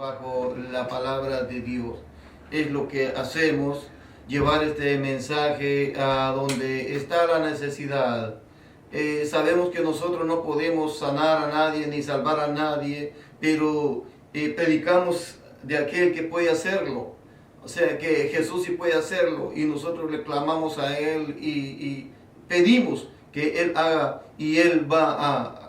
bajo la palabra de Dios. Es lo que hacemos, llevar este mensaje a donde está la necesidad. Sabemos que nosotros no podemos sanar a nadie ni salvar a nadie, pero predicamos de aquel que puede hacerlo. O sea, que Jesús sí puede hacerlo y nosotros le clamamos a Él y pedimos que Él haga y Él va a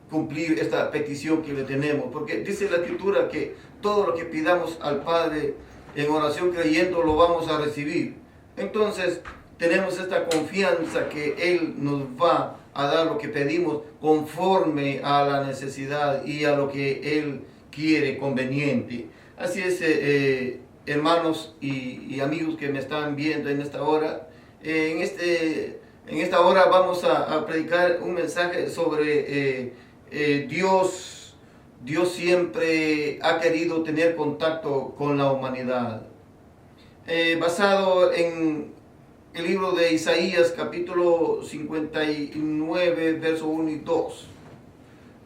cumplir esta petición que le tenemos. Porque dice la Escritura que todo lo que pidamos al Padre en oración creyendo lo vamos a recibir. Entonces tenemos esta confianza que Él nos va a dar lo que pedimos conforme a la necesidad y a lo que Él quiere conveniente. Así es, hermanos y amigos que me están viendo en esta hora, en esta hora vamos a predicar un mensaje sobre Dios siempre ha querido tener contacto con la humanidad. Basado en el libro de Isaías, capítulo 59, verso 1 y 2.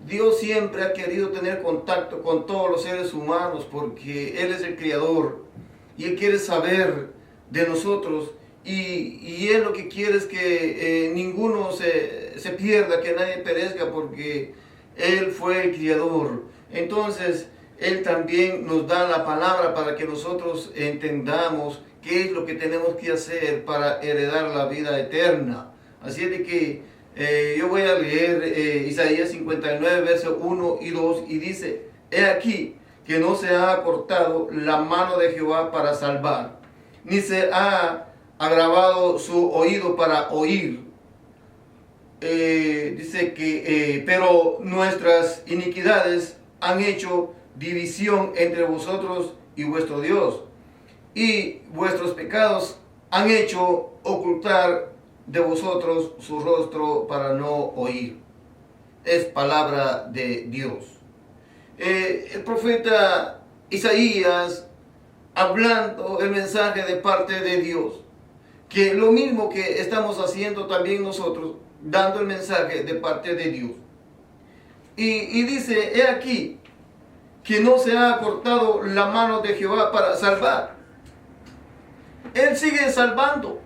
Dios siempre ha querido tener contacto con todos los seres humanos porque Él es el Creador y Él quiere saber de nosotros y Él lo que quiere es que ninguno se pierda, que nadie perezca porque Él fue el Creador. Entonces Él también nos da la palabra para que nosotros entendamos qué es lo que tenemos que hacer para heredar la vida eterna. Así es de que yo voy a leer Isaías 59, versos 1 y 2, y dice: He aquí que no se ha acortado la mano de Jehová para salvar, ni se ha agravado su oído para oír. Dice que, pero nuestras iniquidades han hecho división entre vosotros y vuestro Dios, y vuestros pecados han hecho ocultar de vosotros su rostro para no oír. Es palabra de Dios. El profeta Isaías, hablando el mensaje de parte de Dios, que lo mismo que estamos haciendo también nosotros, dando el mensaje de parte de Dios. Y dice: he aquí que no se ha cortado la mano de Jehová para salvar. Él sigue salvando.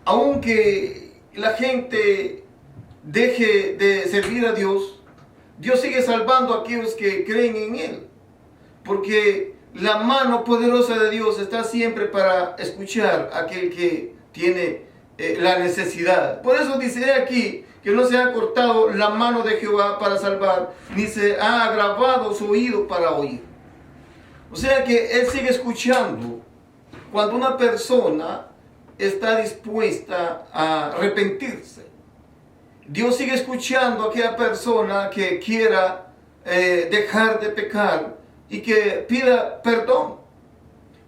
Aunque la gente deje de servir a Dios, Dios sigue salvando a aquellos que creen en Él. Porque la mano poderosa de Dios está siempre para escuchar a aquel que tiene la necesidad. Por eso dice aquí que no se ha cortado la mano de Jehová para salvar, ni se ha agravado su oído para oír. O sea que Él sigue escuchando cuando una persona está dispuesta a arrepentirse. Dios sigue escuchando a aquella persona que quiera dejar de pecar y que pida perdón.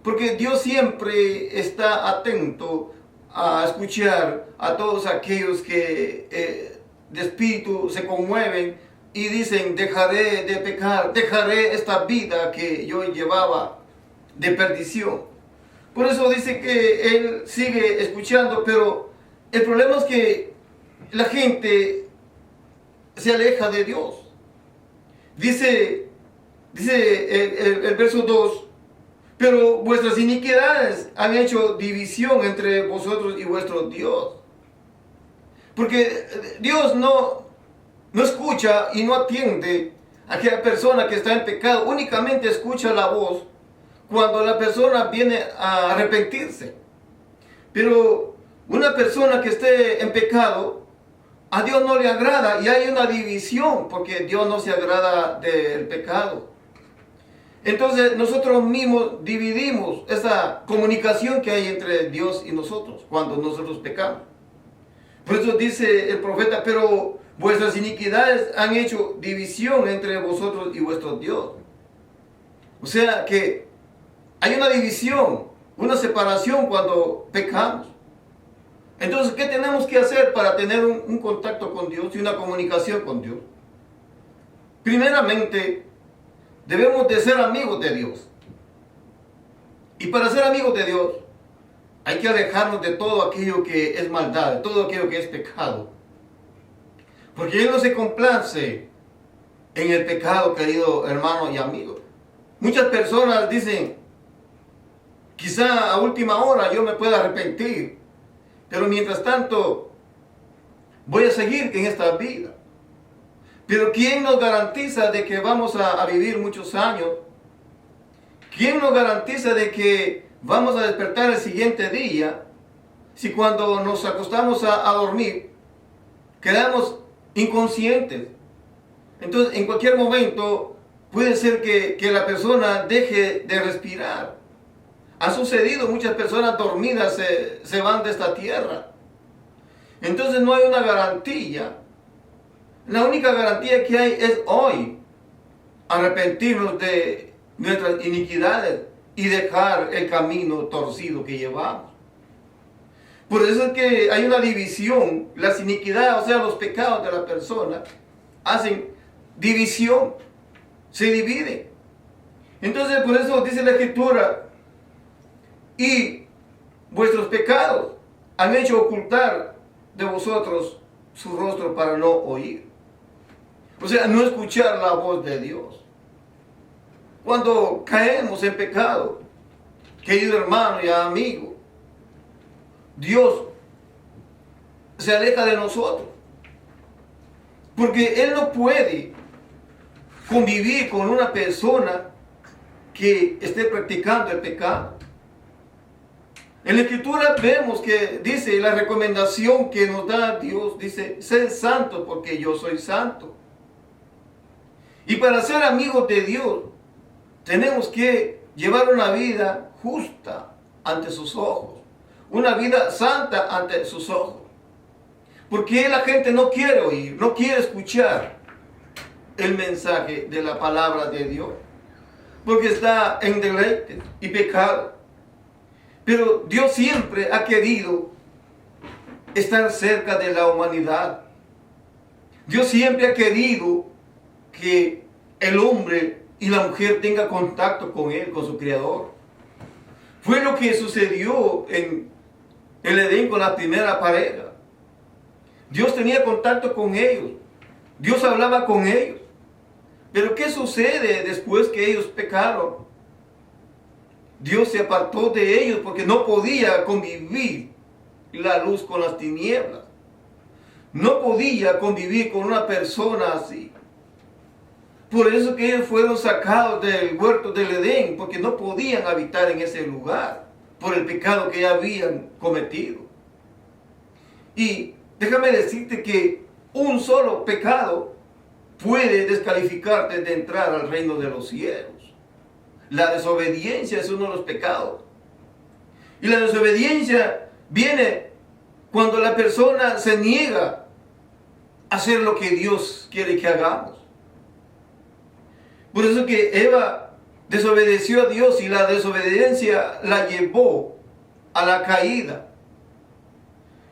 Porque Dios siempre está atento a escuchar a todos aquellos que de espíritu se conmueven y dicen: dejaré de pecar, dejaré esta vida que yo llevaba de perdición. Por eso dice que Él sigue escuchando, pero el problema es que la gente se aleja de Dios. Dice el verso 2: pero vuestras iniquidades han hecho división entre vosotros y vuestro Dios. Porque Dios no escucha y no atiende a aquella persona que está en pecado. Únicamente escucha la voz cuando la persona viene a arrepentirse. Pero una persona que esté en pecado, a Dios no le agrada y hay una división porque Dios no se agrada del pecado. Entonces nosotros mismos dividimos esa comunicación que hay entre Dios y nosotros cuando nosotros pecamos. Por eso dice el profeta: pero vuestras iniquidades han hecho división entre vosotros y vuestro Dios. O sea que hay una división, una separación cuando pecamos. Entonces, ¿qué tenemos que hacer para tener un contacto con Dios y una comunicación con Dios? Primeramente, debemos de ser amigos de Dios. Y para ser amigos de Dios, hay que alejarnos de todo aquello que es maldad, de todo aquello que es pecado. Porque Él no se complace en el pecado, querido hermano y amigo. Muchas personas dicen, quizá a última hora yo me pueda arrepentir, pero mientras tanto voy a seguir en esta vida. Pero ¿quién nos garantiza de que vamos a vivir muchos años? ¿Quién nos garantiza de que vamos a despertar el siguiente día si cuando nos acostamos a dormir quedamos inconscientes? Entonces, en cualquier momento puede ser que la persona deje de respirar. Ha sucedido, muchas personas dormidas se van de esta tierra. Entonces no hay una garantía. La única garantía que hay es hoy arrepentirnos de nuestras iniquidades y dejar el camino torcido que llevamos. Por eso es que hay una división. Las iniquidades, o sea, los pecados de la persona, hacen división, se dividen. Entonces, por eso dice la Escritura, y vuestros pecados han hecho ocultar de vosotros su rostro para no oír. O sea, no escuchar la voz de Dios. Cuando caemos en pecado, querido hermano y amigo, Dios se aleja de nosotros. Porque Él no puede convivir con una persona que esté practicando el pecado. En la Escritura vemos que dice la recomendación que nos da Dios, dice, sed santos porque yo soy santo. Y para ser amigos de Dios, tenemos que llevar una vida justa ante sus ojos, una vida santa ante sus ojos. Porque la gente no quiere oír, no quiere escuchar el mensaje de la palabra de Dios, porque está en deleite y pecado. Pero Dios siempre ha querido estar cerca de la humanidad. Dios siempre ha querido que el hombre y la mujer tengan contacto con Él, con su Creador. Fue lo que sucedió en el Edén con la primera pareja. Dios tenía contacto con ellos. Dios hablaba con ellos. Pero ¿qué sucede después que ellos pecaron? Dios se apartó de ellos porque no podía convivir la luz con las tinieblas. No podía convivir con una persona así. Por eso que ellos fueron sacados del huerto del Edén, porque no podían habitar en ese lugar por el pecado que ya habían cometido. Y déjame decirte que un solo pecado puede descalificarte de entrar al reino de los cielos. La desobediencia es uno de los pecados. Y la desobediencia viene cuando la persona se niega a hacer lo que Dios quiere que hagamos. Por eso que Eva desobedeció a Dios y la desobediencia la llevó a la caída.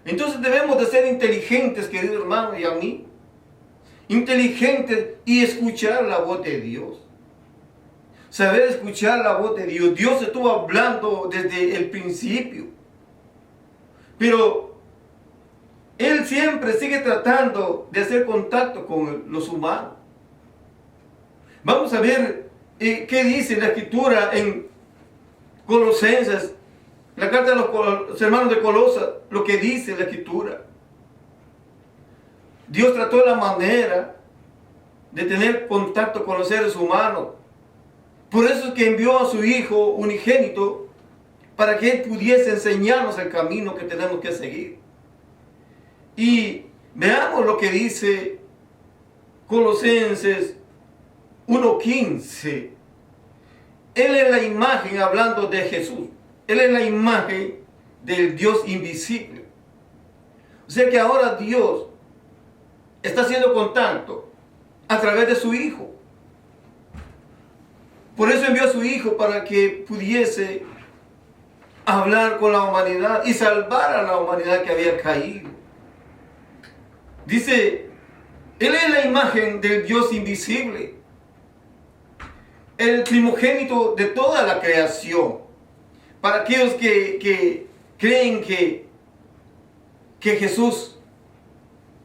Entonces debemos de ser inteligentes, querido hermano y a mí. Inteligentes y escuchar la voz de Dios. Saber escuchar la voz de Dios. Dios estuvo hablando desde el principio. Pero Él siempre sigue tratando de hacer contacto con los humanos. Vamos a ver qué dice la Escritura en Colosenses, la carta de los hermanos de Colosas, lo que dice la Escritura. Dios trató la manera de tener contacto con los seres humanos. Por eso es que envió a su Hijo unigénito para que Él pudiese enseñarnos el camino que tenemos que seguir. Y veamos lo que dice Colosenses 1:15. Él es la imagen, hablando de Jesús, Él es la imagen del Dios invisible. O sea que ahora Dios está haciendo contacto a través de su Hijo. Por eso envió a su Hijo para que pudiese hablar con la humanidad y salvar a la humanidad que había caído. Dice, Él es la imagen del Dios invisible, el primogénito de toda la creación. Para aquellos que creen que Jesús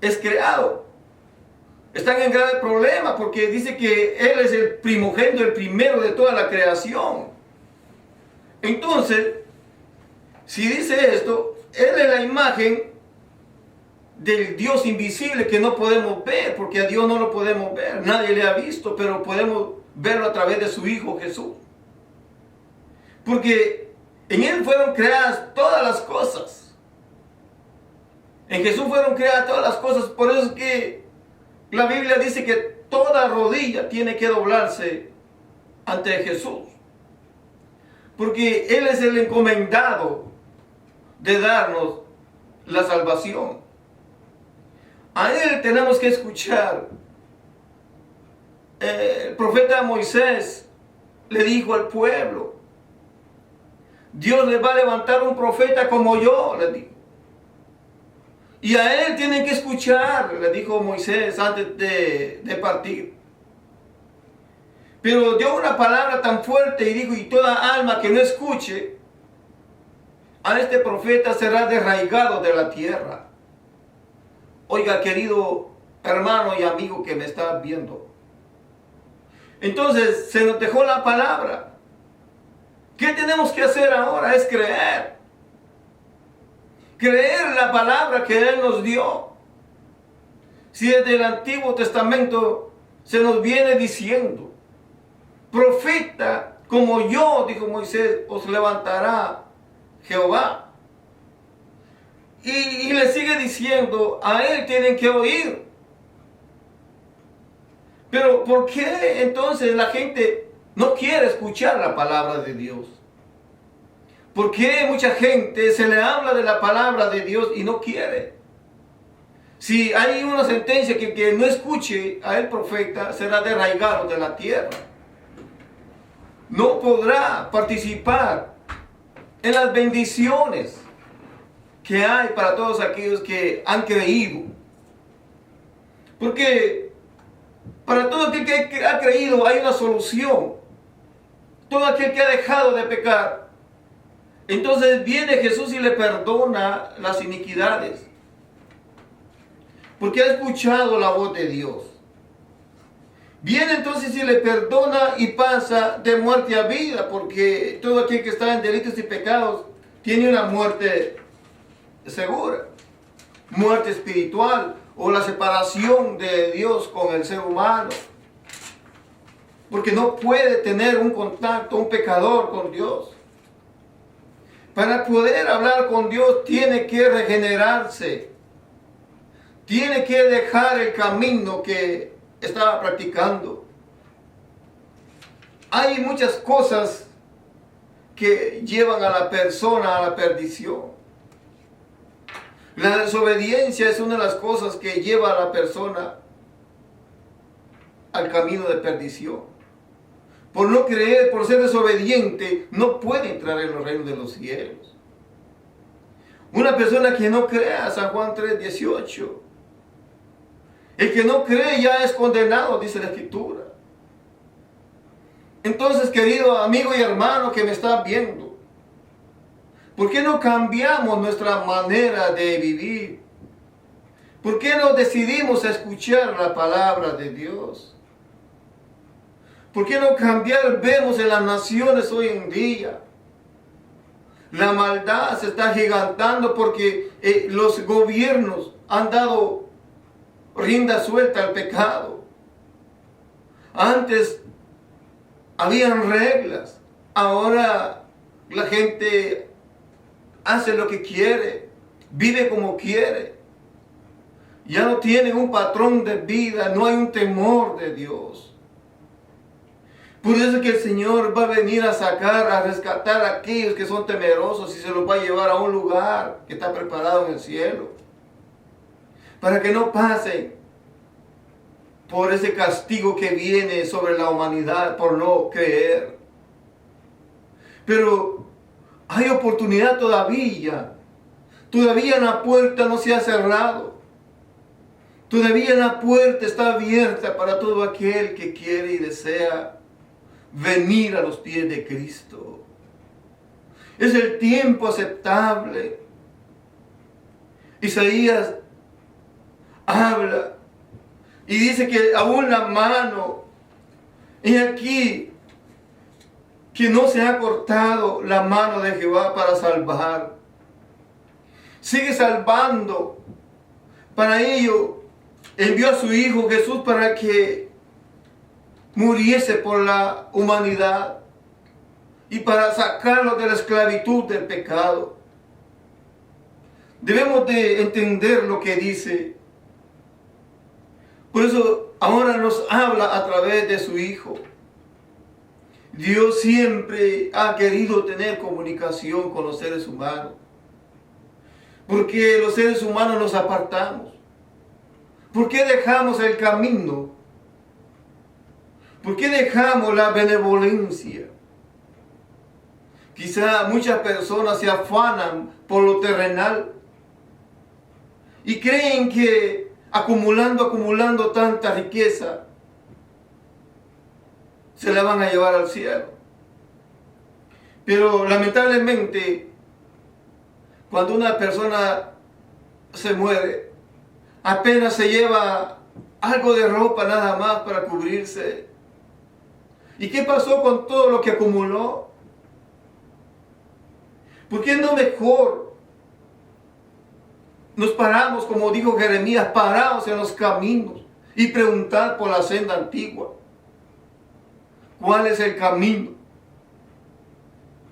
es creado. están en grave problema porque dice que Él es el primogénito, el primero de toda la creación. Entonces, si dice esto, Él es la imagen del Dios invisible que no podemos ver, porque a Dios no lo podemos ver, nadie le ha visto, pero podemos verlo a través de su Hijo Jesús. Porque en Él fueron creadas todas las cosas. En Jesús fueron creadas todas las cosas, por eso es que la Biblia dice que toda rodilla tiene que doblarse ante Jesús. Porque Él es el encomendado de darnos la salvación. A Él tenemos que escuchar. El profeta Moisés le dijo al pueblo, Dios les va a levantar un profeta como yo, le dijo. Y a Él tienen que escuchar, le dijo Moisés antes de partir. Pero dio una palabra tan fuerte y dijo, y toda alma que no escuche a este profeta será desraigado de la tierra. Oiga, querido hermano y amigo que me está viendo. Entonces se nos dejó la palabra. ¿Qué tenemos que hacer ahora? Es creer. Creer la palabra que Él nos dio. Si desde el Antiguo Testamento se nos viene diciendo, profeta como yo, dijo Moisés, os levantará Jehová. Y le sigue diciendo, a Él tienen que oír. Pero ¿por qué entonces la gente no quiere escuchar la palabra de Dios? ¿Por qué mucha gente se le habla de la palabra de Dios y no quiere? Si hay una sentencia que no escuche a el profeta, será desraigado de la tierra. No podrá participar en las bendiciones que hay para todos aquellos que han creído. Porque para todo aquel que ha creído hay una solución. Todo aquel que ha dejado de pecar, entonces viene Jesús y le perdona las iniquidades. Porque ha escuchado la voz de Dios. Viene entonces y le perdona y pasa de muerte a vida. Porque todo aquel que está en delitos y pecados tiene una muerte segura. Muerte espiritual o la separación de Dios con el ser humano. Porque no puede tener un contacto, un pecador con Dios. Para poder hablar con Dios tiene que regenerarse. Tiene que dejar el camino que estaba practicando. Hay muchas cosas que llevan a la persona a la perdición. La desobediencia es una de las cosas que lleva a la persona al camino de perdición. Por no creer, por ser desobediente, no puede entrar en los reinos de los cielos. Una persona que no crea, San Juan 3:18. El que no cree ya es condenado, dice la Escritura. Entonces, querido amigo y hermano que me está viendo, ¿por qué no cambiamos nuestra manera de vivir? ¿Por qué no decidimos escuchar la palabra de Dios? ¿Por qué no cambiar? Vemos en las naciones hoy en día. La maldad se está agigantando porque los gobiernos han dado rienda suelta al pecado. Antes habían reglas. Ahora la gente hace lo que quiere, vive como quiere. Ya no tienen un patrón de vida, no hay un temor de Dios. Por eso es que el Señor va a venir a sacar, a rescatar a aquellos que son temerosos y se los va a llevar a un lugar que está preparado en el cielo. Para que no pasen por ese castigo que viene sobre la humanidad por no creer. Pero hay oportunidad todavía. Todavía la puerta no se ha cerrado. Todavía la puerta está abierta para todo aquel que quiere y desea venir a los pies de Cristo. Es el tiempo aceptable. Isaías habla Y dice que aún la mano, y aquí, que no se ha cortado la mano de Jehová para salvar. Sigue salvando. Para ello, envió a su Hijo Jesús para que muriese por la humanidad y para sacarlo de la esclavitud del pecado. Debemos de entender lo que dice. Por eso ahora nos habla a través de su Hijo. Dios siempre ha querido tener comunicación con los seres humanos, porque los seres humanos nos apartamos. ¿Por qué dejamos el camino? ¿Por qué dejamos la benevolencia? Quizá muchas personas se afanan por lo terrenal y creen que acumulando tanta riqueza, se la van a llevar al cielo. Pero lamentablemente, cuando una persona se muere, apenas se lleva algo de ropa nada más para cubrirse. ¿Y qué pasó con todo lo que acumuló? ¿Por qué no mejor nos paramos, como dijo Jeremías, parados en los caminos y preguntar por la senda antigua? ¿Cuál es el camino?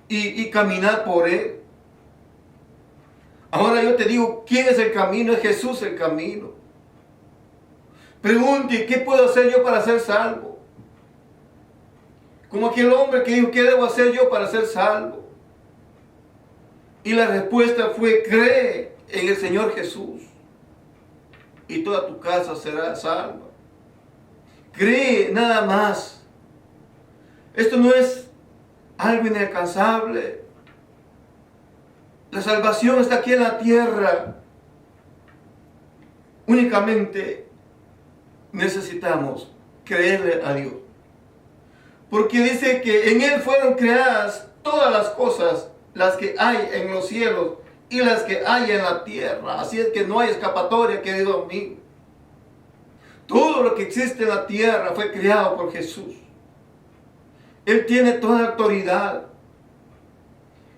Y caminar por él. Ahora yo te digo, ¿quién es el camino? Es Jesús el camino. Pregunte, ¿qué puedo hacer yo para ser salvo? Como aquel hombre que dijo, ¿qué debo hacer yo para ser salvo? Y la respuesta fue, cree en el Señor Jesús y toda tu casa será salva. Cree nada más. Esto no es algo inalcanzable. La salvación está aquí en la tierra. Únicamente necesitamos creerle a Dios. Porque dice que en Él fueron creadas todas las cosas, las que hay en los cielos y las que hay en la tierra. Así es que no hay escapatoria, querido amigo. Todo lo que existe en la tierra fue creado por Jesús. Él tiene toda autoridad.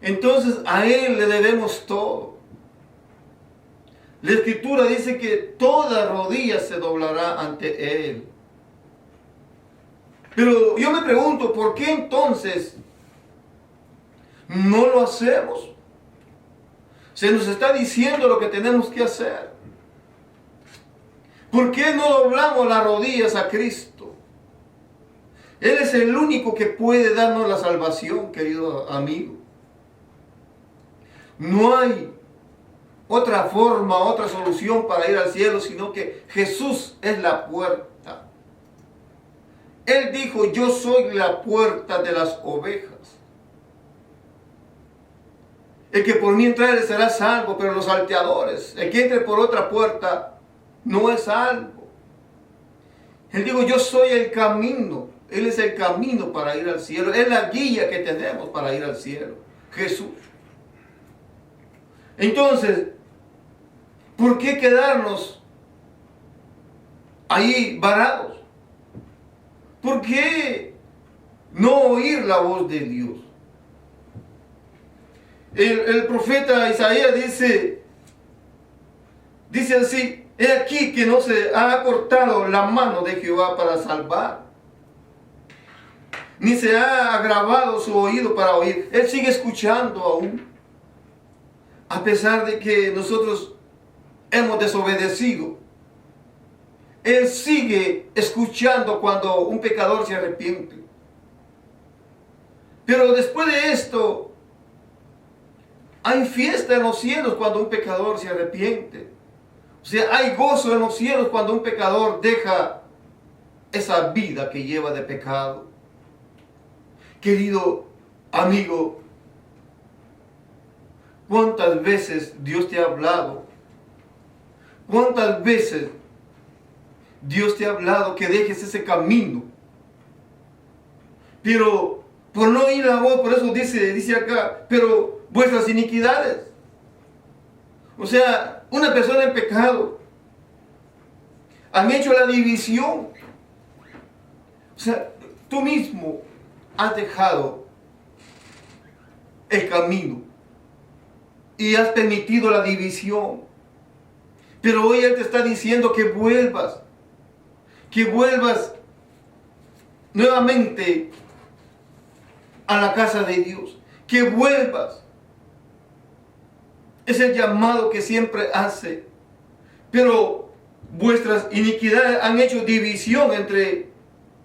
Entonces a Él le debemos todo. La Escritura dice que toda rodilla se doblará ante Él. Pero yo me pregunto, ¿por qué entonces no lo hacemos? Se nos está diciendo lo que tenemos que hacer. ¿Por qué no doblamos las rodillas a Cristo? Él es el único que puede darnos la salvación, querido amigo. No hay otra forma, otra solución para ir al cielo, sino que Jesús es la puerta. Él dijo, yo soy la puerta de las ovejas. El que por mí entrare será salvo, pero los salteadores, el que entre por otra puerta, no es salvo. Él dijo, yo soy el camino. Él es el camino para ir al cielo. Es la guía que tenemos para ir al cielo. Jesús. Entonces, ¿por qué quedarnos ahí varados? ¿Por qué no oír la voz de Dios? El profeta Isaías dice así, he aquí que no se ha cortado la mano de Jehová para salvar, ni se ha agravado su oído para oír. Él sigue escuchando aún, a pesar de que nosotros hemos desobedecido. Él sigue escuchando cuando un pecador se arrepiente. Pero después de esto, hay fiesta en los cielos cuando un pecador se arrepiente. O sea, hay gozo en los cielos cuando un pecador deja esa vida que lleva de pecado. Querido amigo, ¿cuántas veces Dios te ha hablado? ¿Cuántas veces Dios te ha hablado que dejes ese camino? Pero por no oír la voz, por eso dice acá, pero vuestras iniquidades. O sea, una persona en pecado, Han hecho la división. O sea, tú mismo has dejado el camino y has permitido la división. Pero hoy Él te está diciendo que vuelvas nuevamente a la casa de Dios, que vuelvas. Es el llamado que siempre hace. Pero vuestras iniquidades han hecho división entre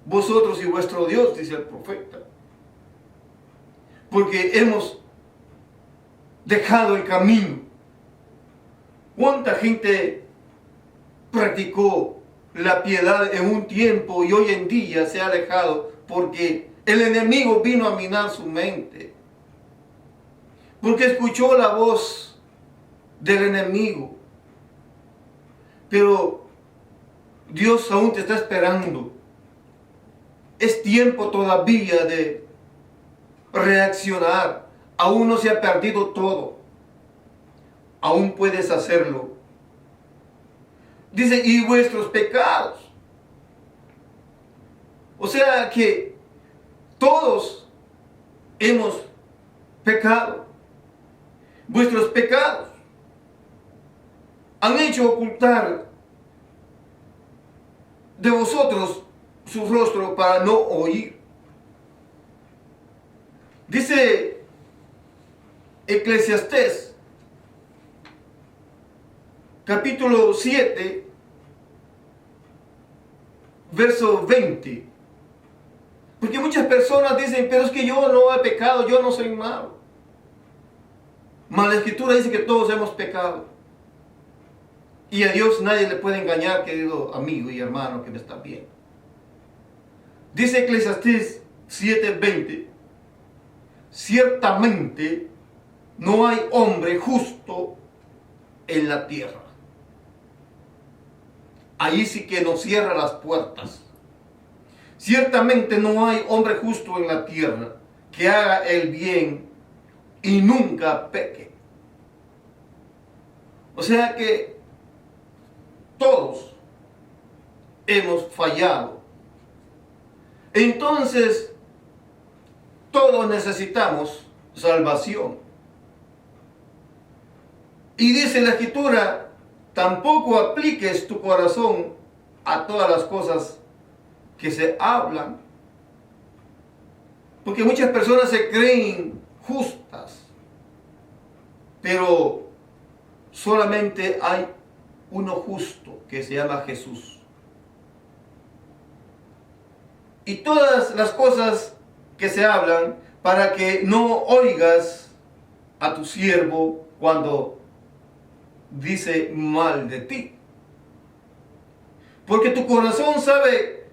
vosotros y vuestro Dios, dice el profeta. Porque hemos dejado el camino. ¿Cuánta gente practicó la piedad en un tiempo y hoy en día se ha alejado porque el enemigo vino a minar su mente? Porque escuchó la voz del enemigo. Pero Dios aún te está esperando. Es tiempo todavía de reaccionar. Aún no se ha perdido todo. Aún puedes hacerlo. Dice, y vuestros pecados. O sea que todos hemos pecado. Vuestros pecados han hecho ocultar de vosotros su rostro para no oír. Dice Eclesiastés, capítulo 7, verso 20. Porque muchas personas dicen, pero es que yo no he pecado, yo no soy malo. Mas la Escritura dice que todos hemos pecado. Y a Dios nadie le puede engañar, querido amigo y hermano que me está viendo. Dice Eclesiastés 7:20, ciertamente no hay hombre justo en la tierra. Ahí sí que nos cierra las puertas. Ciertamente no hay hombre justo en la tierra que haga el bien y nunca peque. O sea que todos hemos fallado. Entonces, todos necesitamos salvación. Y dice la Escritura, tampoco apliques tu corazón a todas las cosas que se hablan. Porque muchas personas se creen justas, pero solamente hay uno justo que se llama Jesús. Y todas las cosas que se hablan, para que no oigas a tu siervo cuando dice mal de ti. Porque tu corazón sabe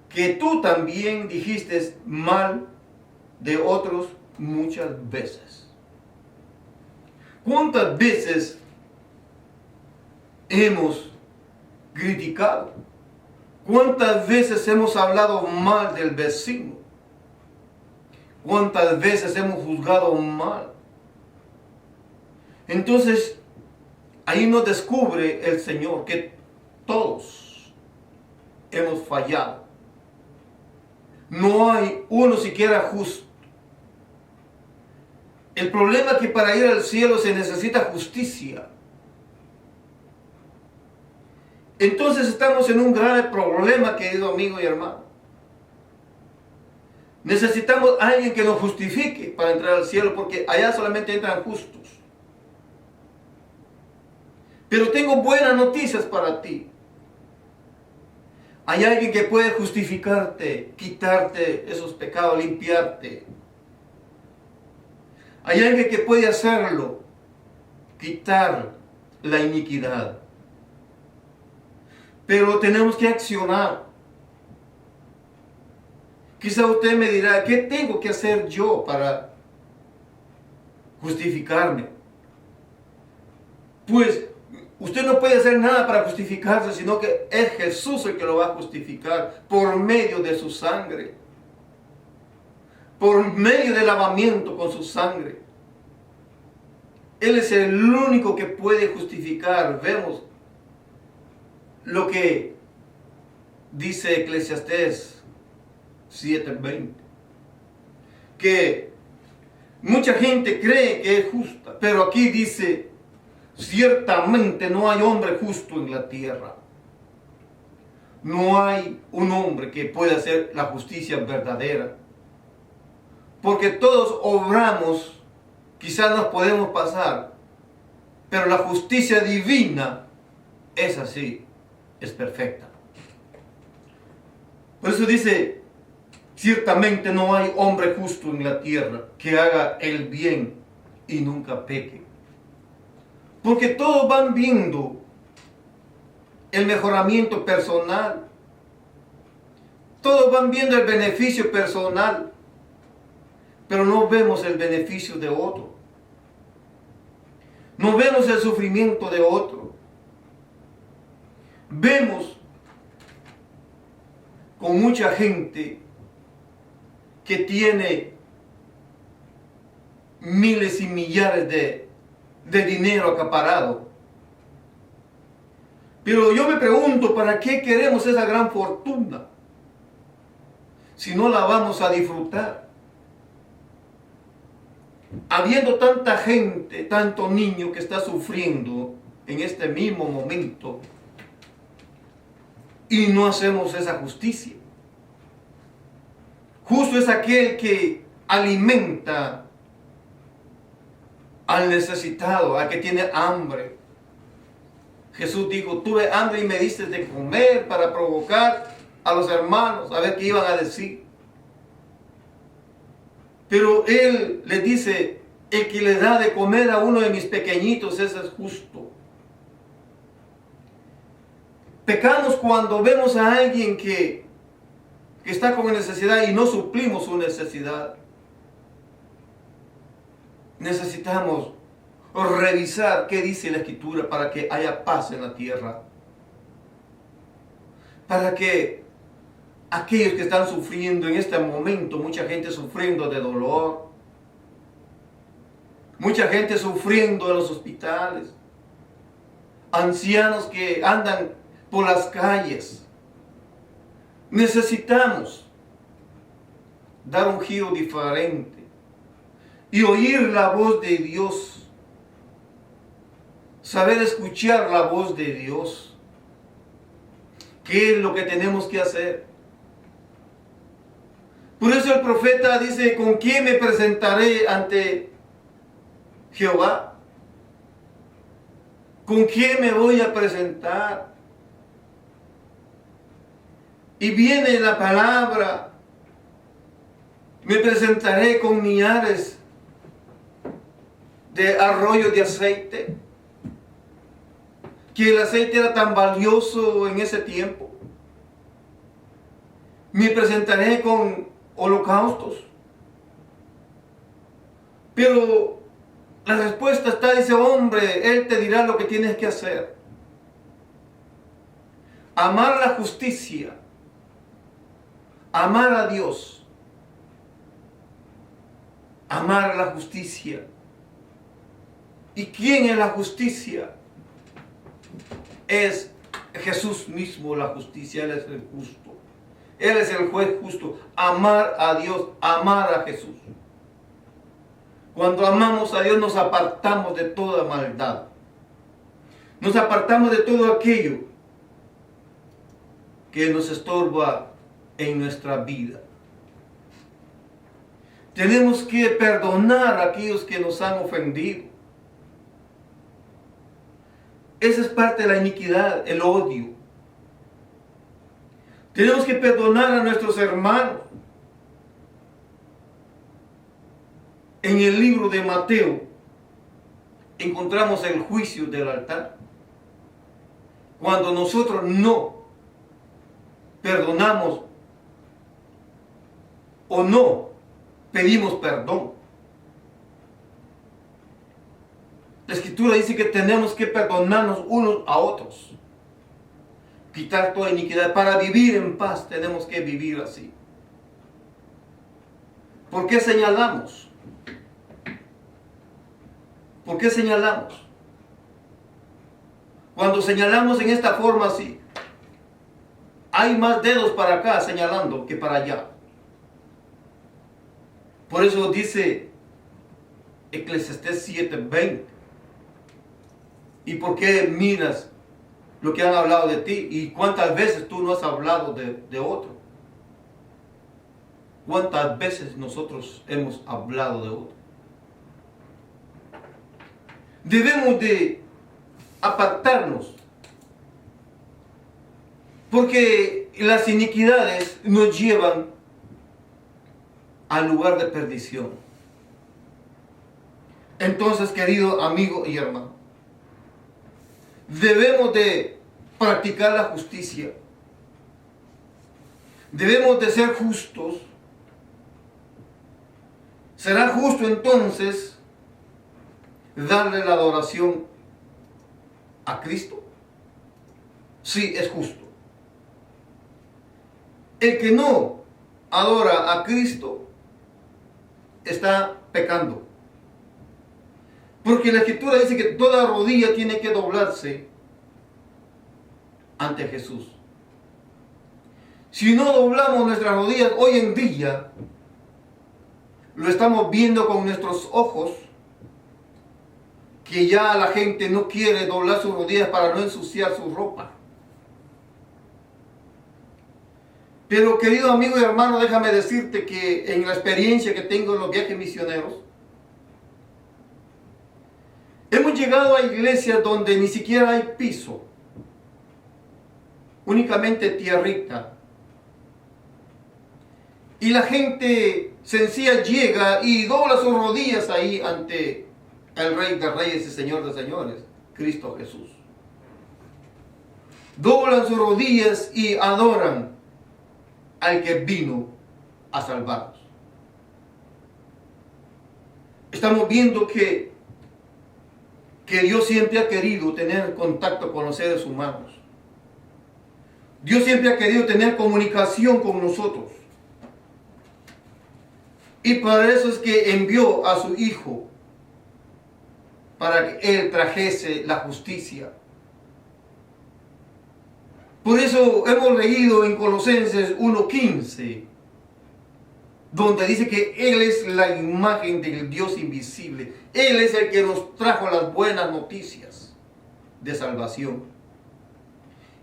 que tú también dijiste mal de otros muchas veces. ¿Cuántas veces hemos criticado? ¿Cuántas veces hemos hablado mal del vecino? ¿Cuántas veces hemos juzgado mal? Entonces, ahí nos descubre el Señor que todos hemos fallado. No hay uno siquiera justo. El problema es que para ir al cielo se necesita justicia. Entonces estamos en un grave problema, querido amigo y hermano. Necesitamos a alguien que nos justifique para entrar al cielo, porque allá solamente entran justos. Pero tengo buenas noticias para ti. Hay alguien que puede justificarte, quitarte esos pecados, limpiarte. Hay alguien que puede hacerlo, quitar la iniquidad. Pero tenemos que accionar. Quizá usted me dirá, ¿qué tengo que hacer yo para justificarme? Pues usted no puede hacer nada para justificarse, sino que es Jesús el que lo va a justificar por medio de su sangre. Por medio del lavamiento con su sangre. Él es el único que puede justificar. Vemos lo que dice Eclesiastés 7:20, que mucha gente cree que es justa, pero aquí dice, ciertamente no hay hombre justo en la tierra. No hay un hombre que pueda hacer la justicia verdadera. Porque todos obramos, quizás nos podemos pasar, pero la justicia divina es así, es perfecta. Por eso dice, ciertamente no hay hombre justo en la tierra que haga el bien y nunca peque. Porque todos van viendo el mejoramiento personal. Todos van viendo el beneficio personal, pero no vemos el beneficio de otro. No vemos el sufrimiento de otro. Vemos con mucha gente que tiene miles y millares de dinero acaparado. Pero yo me pregunto, ¿para qué queremos esa gran fortuna si no la vamos a disfrutar? Habiendo tanta gente, tanto niño que está sufriendo en este mismo momento y no hacemos esa justicia. Justo es aquel que alimenta al necesitado, al que tiene hambre. Jesús dijo, tuve hambre y me diste de comer, para provocar a los hermanos a ver qué iban a decir. Pero Él les dice, el que le da de comer a uno de mis pequeñitos, ese es justo. Pecamos cuando vemos a alguien que está con necesidad y no suplimos su necesidad. Necesitamos revisar qué dice la Escritura para que haya paz en la tierra. Para que aquellos que están sufriendo en este momento, mucha gente sufriendo de dolor, mucha gente sufriendo en los hospitales, ancianos que andan por las calles, necesitamos dar un giro diferente y oír la voz de Dios, saber escuchar la voz de Dios. ¿Qué es lo que tenemos que hacer? Por eso el profeta dice, ¿con quién me presentaré ante Jehová? ¿Con quién me voy a presentar? Y viene la palabra, me presentaré con millares de arroyos de aceite, que el aceite era tan valioso en ese tiempo. Me presentaré con holocaustos. Pero la respuesta está, dice, hombre, Él te dirá lo que tienes que hacer. Amar la justicia, amar a Dios, amar la justicia. ¿Y quién es la justicia? Es Jesús mismo la justicia, Él es el justo. Él es el juez justo. Amar a Dios, amar a Jesús. Cuando amamos a Dios nos apartamos de toda maldad. Nos apartamos de todo aquello que nos estorba en nuestra vida. Tenemos que perdonar a aquellos que nos han ofendido. Esa es parte de la iniquidad, el odio. Tenemos que perdonar a nuestros hermanos. En el libro de Mateo encontramos el juicio del altar. Cuando nosotros no perdonamos o no pedimos perdón. La Escritura dice que tenemos que perdonarnos unos a otros. Quitar toda iniquidad. Para vivir en paz tenemos que vivir así. ¿Por qué señalamos? ¿Por qué señalamos? Cuando señalamos en esta forma así, hay más dedos para acá señalando que para allá. Por eso dice Eclesiastés 7:20. ¿Y por qué miras lo que han hablado de ti? ¿Y cuántas veces tú no has hablado de otro? ¿Cuántas veces nosotros hemos hablado de otro? Debemos de apartarnos, porque las iniquidades nos llevan al lugar de perdición. Entonces, querido amigo y hermano, debemos de practicar la justicia. Debemos de ser justos. Será justo entonces darle la adoración a Cristo. Sí, es justo. El que no adora a Cristo está pecando. Porque la Escritura dice que toda rodilla tiene que doblarse ante Jesús. Si no doblamos nuestras rodillas hoy en día, lo estamos viendo con nuestros ojos, que ya la gente no quiere doblar sus rodillas para no ensuciar su ropa. Pero querido amigo y hermano, déjame decirte que en la experiencia que tengo en los viajes misioneros, hemos llegado a iglesias donde ni siquiera hay piso, únicamente tierrita. Y la gente sencilla llega y dobla sus rodillas ahí ante el Rey de Reyes y Señor de Señores, Cristo Jesús. Doblan sus rodillas y adoran al que vino a salvarnos. Estamos viendo que Dios siempre ha querido tener contacto con los seres humanos. Dios siempre ha querido tener comunicación con nosotros. Y para eso es que envió a su Hijo, para que Él trajese la justicia. Por eso hemos leído en Colosenses 1:15, donde dice que Él es la imagen del Dios invisible. Él es el que nos trajo las buenas noticias de salvación.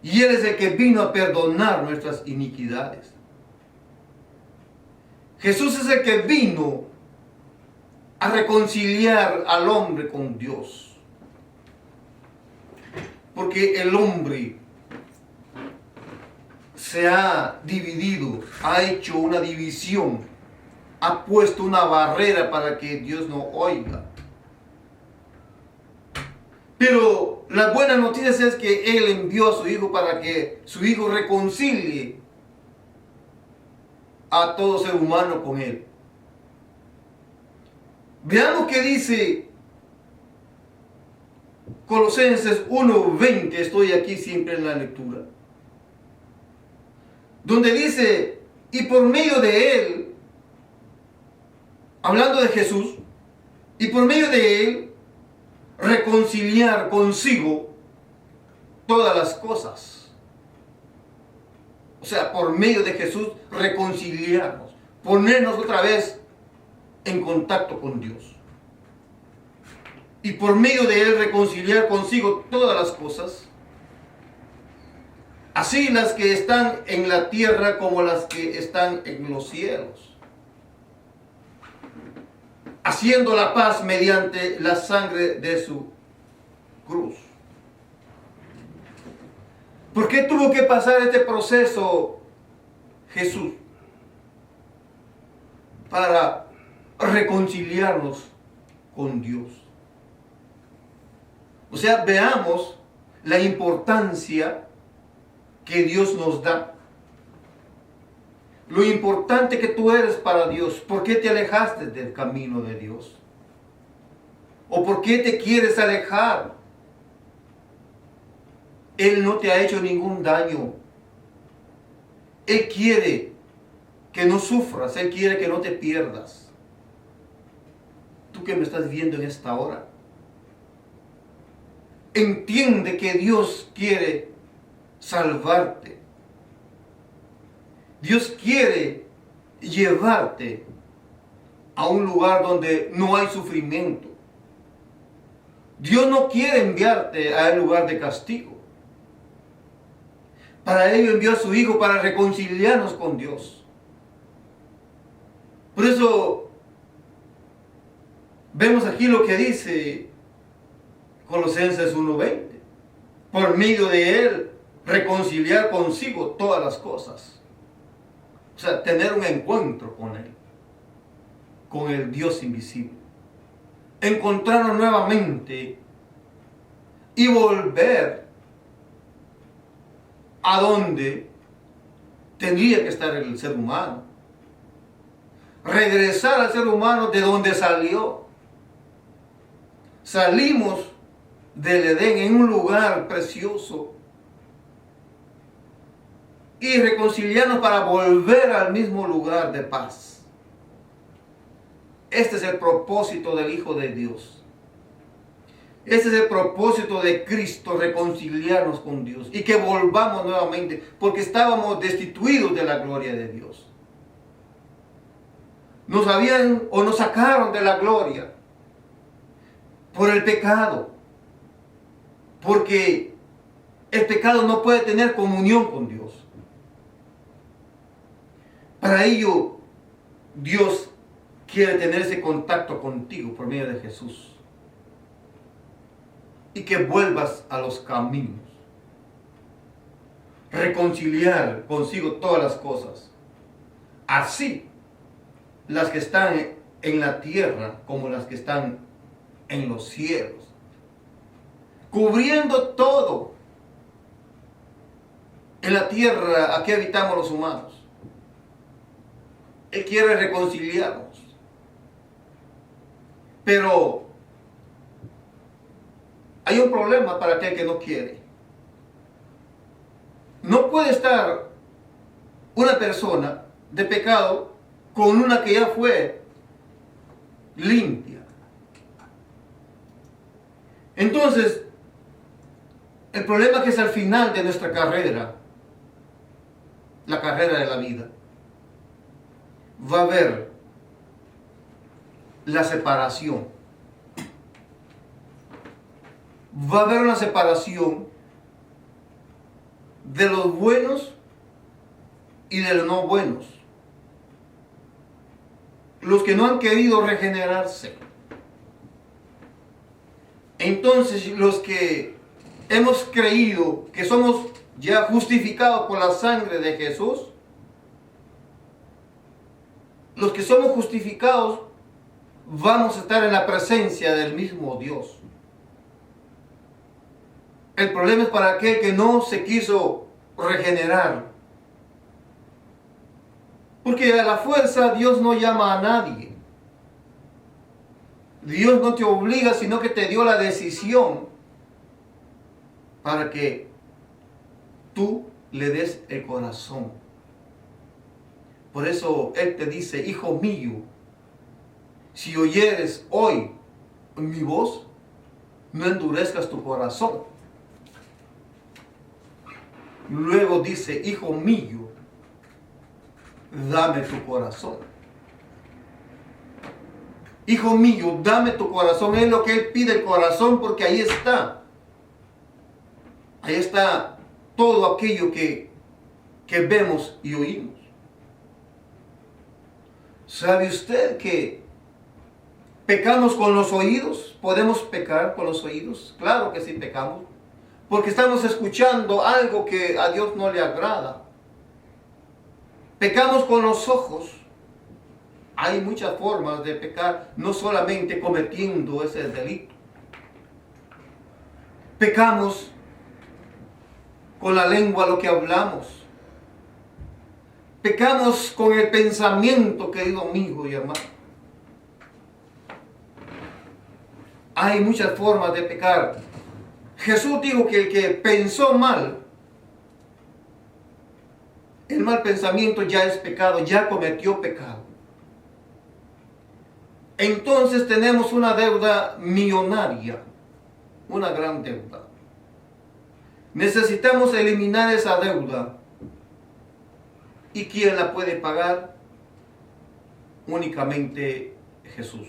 Y Él es el que vino a perdonar nuestras iniquidades. Jesús es el que vino a reconciliar al hombre con Dios. Porque el hombre se ha dividido, ha hecho una división, ha puesto una barrera para que Dios no oiga. Pero la buena noticia es que Él envió a su Hijo para que su Hijo reconcilie a todo ser humano con Él. Veamos qué dice Colosenses 1:20, estoy aquí siempre en la lectura, donde dice, y por medio de Él, hablando de Jesús, y por medio de Él, reconciliar consigo todas las cosas. O sea, por medio de Jesús, reconciliarnos, ponernos otra vez en contacto con Dios. Y por medio de Él reconciliar consigo todas las cosas, así las que están en la tierra como las que están en los cielos, haciendo la paz mediante la sangre de su cruz. ¿Por qué tuvo que pasar este proceso Jesús? Para reconciliarnos con Dios. O sea, veamos la importancia que Dios nos da. Lo importante que tú eres para Dios. ¿Por qué te alejaste del camino de Dios? ¿O por qué te quieres alejar? Él no te ha hecho ningún daño. Él quiere que no sufras. Él quiere que no te pierdas. Tú que me estás viendo en esta hora, entiende que Dios quiere salvarte. Dios quiere llevarte a un lugar donde no hay sufrimiento. Dios no quiere enviarte a un lugar de castigo. Para ello envió a su Hijo para reconciliarnos con Dios. Por eso vemos aquí lo que dice Colosenses 1:20. Por medio de Él reconciliar consigo todas las cosas. O sea, tener un encuentro con Él, con el Dios invisible. Encontrarnos nuevamente y volver a donde tendría que estar el ser humano. Regresar al ser humano de donde salió. Salimos del Edén en un lugar precioso y reconciliarnos para volver al mismo lugar de paz. Este es el propósito del Hijo de Dios. Este es el propósito de Cristo, reconciliarnos con Dios y que volvamos nuevamente, porque estábamos destituidos de la gloria de Dios. Nos habían o nos sacaron de la gloria por el pecado, porque el pecado no puede tener comunión con Dios. Para ello, Dios quiere tener ese contacto contigo por medio de Jesús. Y que vuelvas a los caminos. Reconciliar consigo todas las cosas. Así, las que están en la tierra como las que están en los cielos. Cubriendo todo. En la tierra, aquí habitamos los humanos. Él quiere reconciliarnos. Pero hay un problema para aquel que no quiere. No puede estar una persona de pecado con una que ya fue limpia. Entonces, el problema es que es al final de nuestra carrera, la carrera de la vida, va a haber la separación. Va a haber una separación de los buenos y de los no buenos. Los que no han querido regenerarse. Entonces, los que hemos creído que somos ya justificados por la sangre de Jesús, los que somos justificados, vamos a estar en la presencia del mismo Dios. El problema es para aquel que no se quiso regenerar. Porque a la fuerza Dios no llama a nadie. Dios no te obliga, sino que te dio la decisión para que tú le des el corazón. Por eso Él te dice, hijo mío, si oyeres hoy mi voz, no endurezcas tu corazón. Luego dice, hijo mío, dame tu corazón. Hijo mío, dame tu corazón. Es lo que Él pide, el corazón, porque ahí está. Ahí está todo aquello que vemos y oímos. ¿Sabe usted que pecamos con los oídos? ¿Podemos pecar con los oídos? Claro que sí pecamos. Porque estamos escuchando algo que a Dios no le agrada. Pecamos con los ojos. Hay muchas formas de pecar, no solamente cometiendo ese delito. Pecamos con la lengua, lo que hablamos. Pecamos con el pensamiento, querido amigo y hermano. Hay muchas formas de pecar. Jesús dijo que el que pensó mal, el mal pensamiento ya es pecado, ya cometió pecado. Entonces tenemos una deuda millonaria, una gran deuda. Necesitamos eliminar esa deuda ¿Y quién la puede pagar? Únicamente Jesús.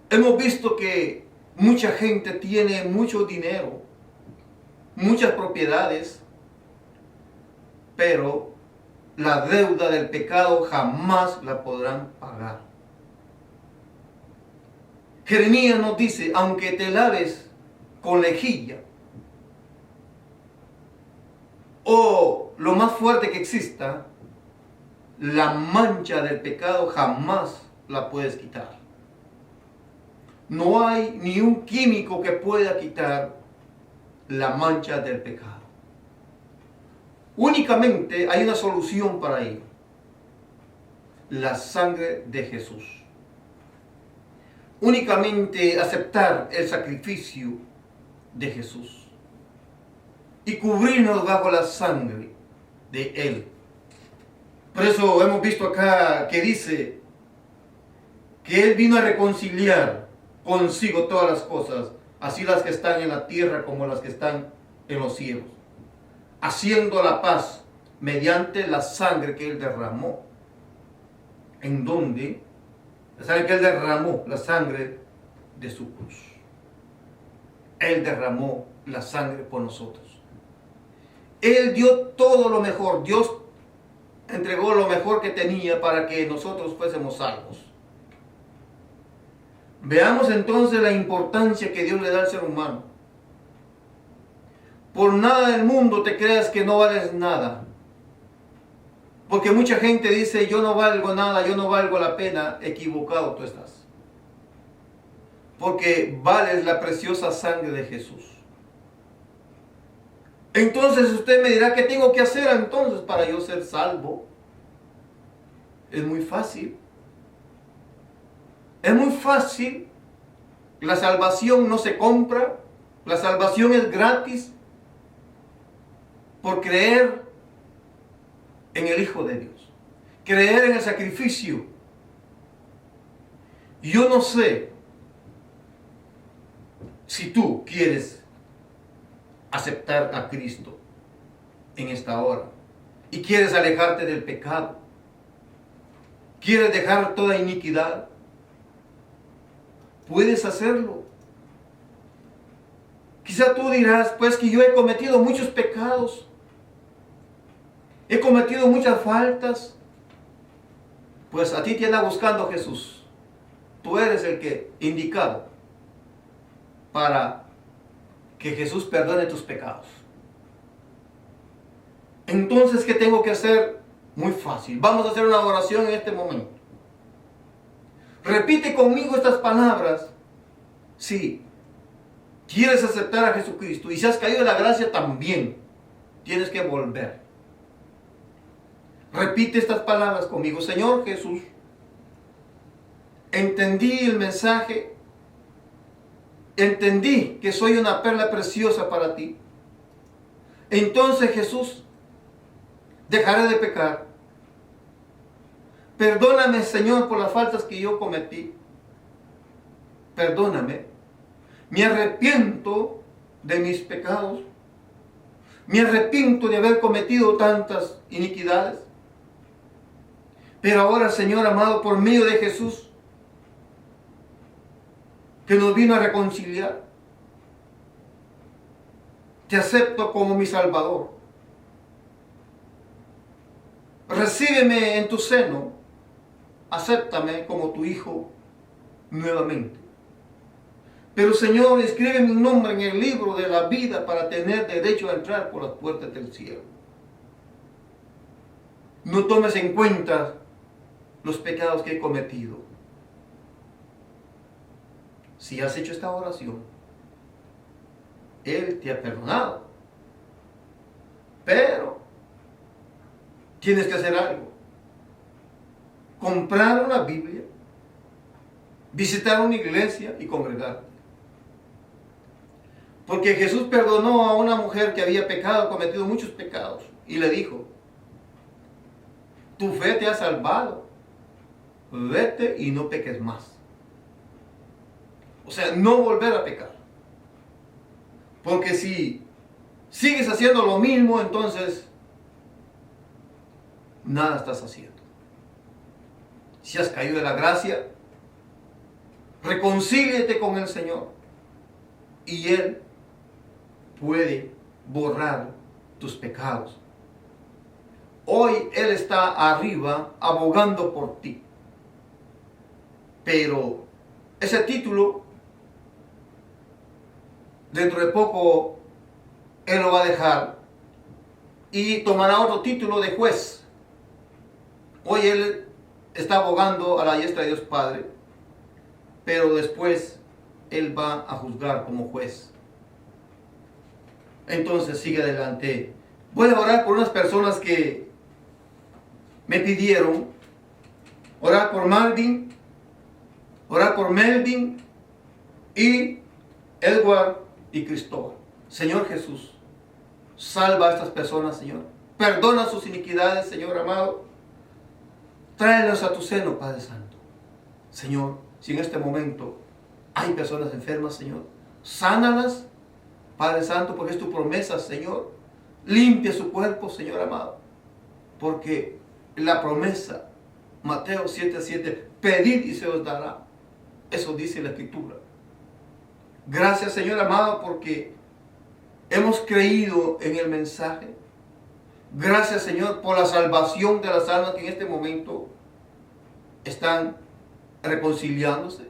Hemos visto que mucha gente tiene mucho dinero, muchas propiedades, pero la deuda del pecado jamás la podrán pagar. Jeremías nos dice, aunque te laves con lejía, o lo más fuerte que exista, la mancha del pecado jamás la puedes quitar. No hay ni un químico que pueda quitar la mancha del pecado. Únicamente hay una solución para ello: la sangre de Jesús. Únicamente aceptar el sacrificio de Jesús y cubrirnos bajo la sangre de Él. Por eso hemos visto acá que dice que Él vino a reconciliar consigo todas las cosas, así las que están en la tierra como las que están en los cielos, haciendo la paz mediante la sangre que Él derramó. ¿En dónde? La sangre que Él derramó, la sangre de su cruz. Él derramó la sangre por nosotros. Él dio todo lo mejor. Dios entregó lo mejor que tenía para que nosotros fuésemos salvos. Veamos entonces la importancia que Dios le da al ser humano. Por nada del mundo te creas que no vales nada. Porque mucha gente dice, yo no valgo nada, yo no valgo la pena. Equivocado tú estás. Porque vales la preciosa sangre de Jesús. Entonces usted me dirá, ¿qué tengo que hacer entonces para yo ser salvo? Es muy fácil. Es muy fácil. La salvación no se compra. La salvación es gratis por creer en el Hijo de Dios. Creer en el sacrificio. Yo no sé si tú quieres aceptar a Cristo en esta hora y quieres alejarte del pecado. ¿Quieres dejar toda iniquidad? Puedes hacerlo. Quizá tú dirás, pues que yo he cometido muchos pecados. He cometido muchas faltas. Pues a ti te anda buscando Jesús. Tú eres el que indicado para que Jesús perdone tus pecados. Entonces, ¿qué tengo que hacer? Muy fácil. Vamos a hacer una oración en este momento. Repite conmigo estas palabras. Si quieres aceptar a Jesucristo y si has caído en la gracia, también tienes que volver. Repite estas palabras conmigo. Señor Jesús, entendí el mensaje. Entendí que soy una perla preciosa para ti. Entonces, Jesús, dejaré de pecar. Perdóname, Señor, por las faltas que yo cometí. Perdóname. Me arrepiento de mis pecados. Me arrepiento de haber cometido tantas iniquidades. Pero ahora, Señor amado, por medio de Jesús, que nos vino a reconciliar, te acepto como mi Salvador. Recíbeme en tu seno. Acéptame como tu Hijo nuevamente. Pero, Señor, escribe mi nombre en el libro de la vida para tener derecho a entrar por las puertas del cielo. No tomes en cuenta los pecados que he cometido. Si has hecho esta oración, Él te ha perdonado. Pero tienes que hacer algo. Comprar una Biblia, visitar una iglesia y congregarte. Porque Jesús perdonó a una mujer que había pecado, cometido muchos pecados, y le dijo, tu fe te ha salvado, vete y no peques más. O sea, no volver a pecar. Porque si sigues haciendo lo mismo, entonces nada estás haciendo. Si has caído de la gracia, reconcíliate con el Señor y Él puede borrar tus pecados. Hoy Él está arriba abogando por ti. Pero ese título, dentro de poco, Él lo va a dejar y tomará otro título de juez. Hoy Él está abogando a la diestra de Dios Padre, pero después Él va a juzgar como juez. Entonces sigue adelante. Voy a orar por unas personas que me pidieron orar por Marvin, orar por Melvin y Edward y Cristóbal. Señor Jesús, salva a estas personas, Señor. Perdona sus iniquidades, Señor amado. Tráelos a tu seno, Padre Santo. Señor, si en este momento hay personas enfermas, Señor, sánalas, Padre Santo, porque es tu promesa, Señor. Limpia su cuerpo, Señor amado. Porque la promesa, Mateo 7:7, pedid y se os dará. Eso dice la Escritura. Gracias, Señor amado, porque hemos creído en el mensaje. Gracias, Señor, por la salvación de las almas que en este momento están reconciliándose.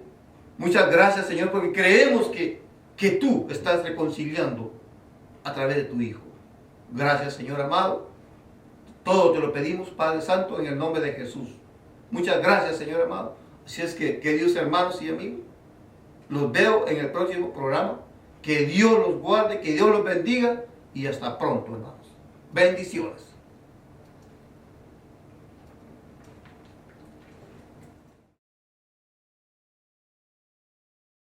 Muchas gracias, Señor, porque creemos que tú estás reconciliando a través de tu Hijo. Gracias, Señor amado. Todo te lo pedimos, Padre Santo, en el nombre de Jesús. Muchas gracias, Señor amado. Así es que, queridos hermanos y amigos, los veo en el próximo programa. Que Dios los guarde, que Dios los bendiga y hasta pronto, hermanos. Bendiciones.